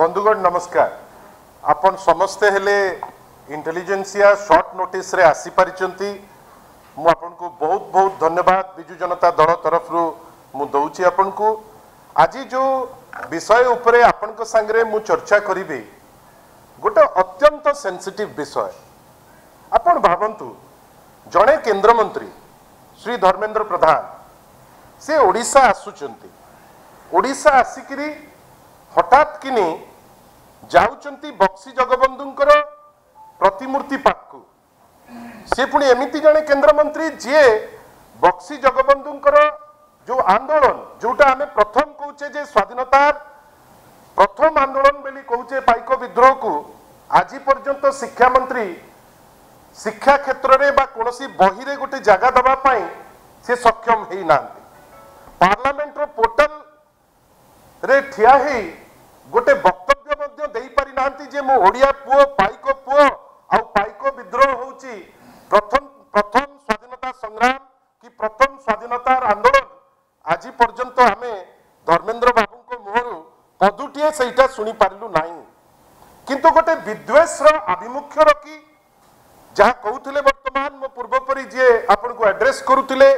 बंधुगण नमस्कार। आपण समस्ते हेले इंटेलिजेंसिया शॉर्ट नोटिस रे आसी पारिचंती। मु आपन को बहुत बहुत धन्यवाद बिजु जनता दल तरफ रु मु दउची आपन को। आज जो विषय उपरे आपन को संगरे मु चर्चा करिबे गोटे अत्यंत सेंसिटिव विषय। आपण भावंतु जणे केंद्र मंत्री श्री धर्मेंद्र प्रधान से ओडिशा आसुचंती। ओडिशा आसिकरी हठात किनी जाउचंती बक्सी जगबंधुंकर प्रतिमूर्ति पाखु। से पुणी एमिति जणे केंद्र मंत्री जे बक्सी जगबंधुंकर जो आंदोलन जोटा आमे प्रथम कहूचे जे स्वाधीनतार प्रथम आंदोलन बेली कहूचे पाइक विद्रोह को आज पर्यंत शिक्षा मंत्री शिक्षा क्षेत्र रे बा कोनोसी बही रे गोटे जगह दबा पाई से सक्षम हेई नांती। पार्लियामेंट रो पोर्टल रे ठिया हेई गोटे वक्तव्य मध्य देई पारि नांती जे मो ओडिया पुओ आ पाइक विद्रोह होउची प्रथम स्वाधीनता संग्राम कि प्रथम स्वाधीनतार आंदोलन। आज पर्यंत आमे धर्मेंद्र बाबू को मुहरु पदुटिए सेटा सुनी पारिलु नाही। किंतु गोटे विद्वेषर आभिमुख्य रखी जहाँ कहते वर्तमान मो पूर्वपरी जे आपन को एड्रेस करुतिले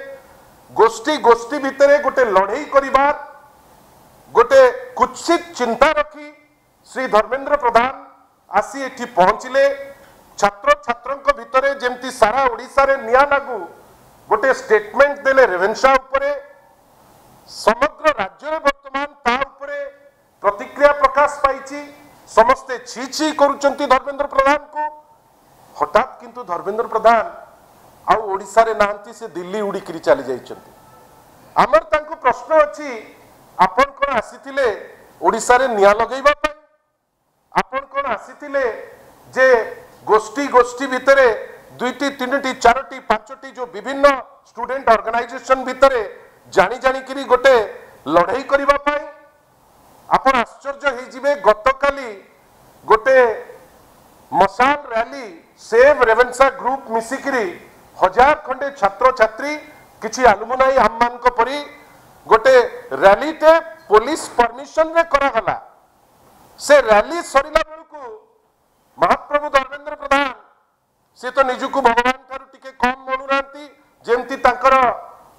गोष्ठी भितर गोटे लड़ई करिबार गोटे कुत्सित चिंता रखी श्री धर्मेंद्र प्रधान आसी एठी पहुंचले। छात्र छात्रंक भितरे जेमती सारा ओडिसा रे निया लागू गोटे स्टेटमेंट देले रेवेन्सा उपरे समग्र राज्य रे वर्तमान ता उपरे प्रतिक्रिया प्रकाश पाइची। समस्ते छी छी करूचंती धर्मेंद्र प्रधान को। हठात किंतु धर्मेंद्र प्रधान आ ओडिसा रे नांती से दिल्ली उड़ी करी चली जाइचंती। हमर तांको प्रश्न अछि आपण कोन आसीथिले ओडिसा रे निया लगैबा पई? आपण कोन आसीथिले जे गोष्ठी भितरे दुईटी तीनटी चारोटी पांचटी जो विभिन्न स्टूडेंट ऑर्गेनाइजेशन भितरे जानी जानी करी गोटे लड़ाई करिबा पई? आपण आश्चर्य हेई जिवे गतकाली गोटे मसाल रैली सेव रेवेन्सा ग्रुप मिसिकरी 1000 खंडे छात्र छात्री किछि अलुमनाई हममान को परी गोटे रैली टे पुलिस परमिशन रे करा गला। से रैली सरिला बेलकु महाप्रभु धर्मेंद्र प्रधान से तो निजुकु भगवान ठारू टिके कम मनुरांती जेमती तांकर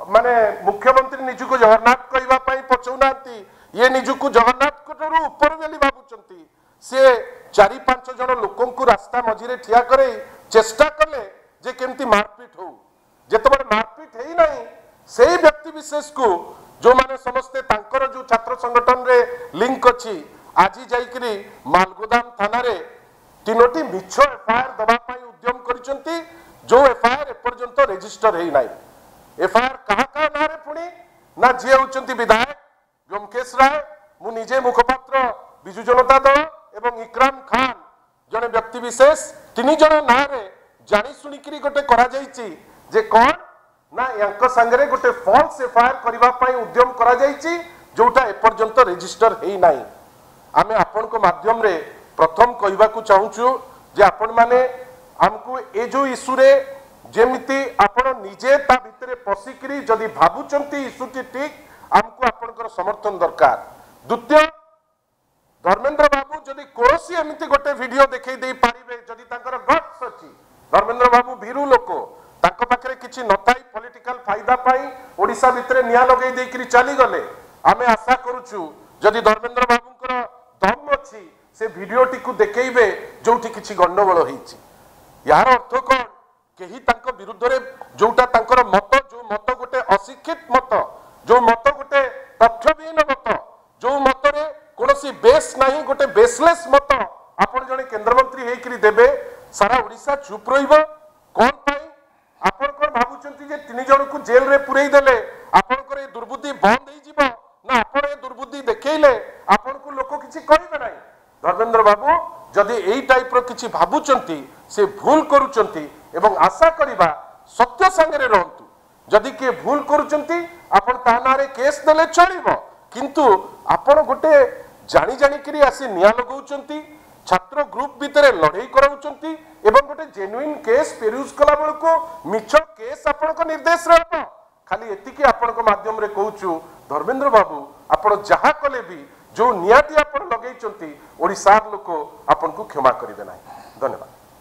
माने मुख्यमंत्री निजुकु जगन्नाथ कहबा पई पचौनांती। ये निजुकु जगन्नाथ कोटरू ऊपर बेली भाबुचंती। से 4-5 जन लोकन को रास्ता मझिरे ठिया करे चेष्टा कले जे केमती मारपीट हो। जेतबे मारपीट हेई नाही सेही व्यक्ति विशेष को जो माने समस्ते तांकर जो छात्र संगठन रे लिंक अछि आज जाइकरी मालगोदाम थाना रे 3टी मिछ एफआईआर दबा पाई उद्यम करिसंती। जो एफआईआर एपर्यंत रजिस्टर हेई नाही। एफआईआर कहा ना रे पुणी ना जे होचंती विधायक व्योमकेश राय मु निजे मुखपात्र बिजु जनता दल एवं इकराम खान जने व्यक्ति विशेष 3 जन ना रे जानी सुनी करी गोटे करा जाईची जे कोन ना यांक संगरे गोटे फॉल्स एफआईआर करबा पाई उद्यम करा जाईची जोटा एपर्यंत रजिस्टर हेई नाही। आमे आपन को माध्यम रे प्रथम कहबा को चाहूछु जे आपन माने हमकु ए जो इशू रे जेमिति आपन निजे ता भितरे पसिकरी जदी भाबुचंती इशूटी ठीक हमकु आपनकर समर्थन दरकार। द्वितीय धर्मेंद्र बाबू जदी कोसी एमिति गोटे वीडियो देखै देई पारिबे जदी तांकर गट्स अछि। धर्मेंद्र बाबू भीरू लोको तांको पाखरे किछि नथाई पॉलिटिकल फायदा पाई ओडिसा भितरे निया लगै देई करी चली गले। आमे आशा करूछु जदी धर्मेंद्र बाबूकर दम अछि से वीडियोटी को देखैबे जोठी किछि गंडगोल होईछि। यार अर्थ कोन केही तांको विरुद्ध रे जोटा तांकर मत जो मत गोटे अशिक्षित मत जो मत गोटे तथ्यहीन मत जो मत रे कोनोसी बेस नाही गोटे बेसलेस मत आपण जने केंद्र मंत्री हेई करी देबे सारा ओडिसा चुप रहिबो कोन पई? आपण कोन भाबुचंती जे 3 जन को जेल रे पुरई देले आपण करे दुर्बुद्धि बंद हेई जिवो ना आपण ए दुर्बुद्धि देखैले आपण को लोक किछि कहिबे नाही। धर्मेंद्र बाबू जदि एई टाइप रो किछि भाबुचंती से भूल करूचंती एवं आशा करिबा सत्य संगे रहंतु। जदि के भूल करूचंती आपण तानारे केस देले चलिबो किंतु आपण गोटे जानी जानी करी आसी निया लगौचंती छात्र ग्रुप भितरे लड़ाई कराउचंती एवं गोटे जेन्युइन केस पेरुज कला बेलको मिछ केस आपण को निर्देश रहबो। खाली एतिकी आपण को माध्यम रे कहूछु धर्मेंद्र बाबू आपण जहा कले भी जो नियाटी आपण लगेइचंती ओडिसार लोक आपन को क्षमा करिवे नाही। धन्यवाद।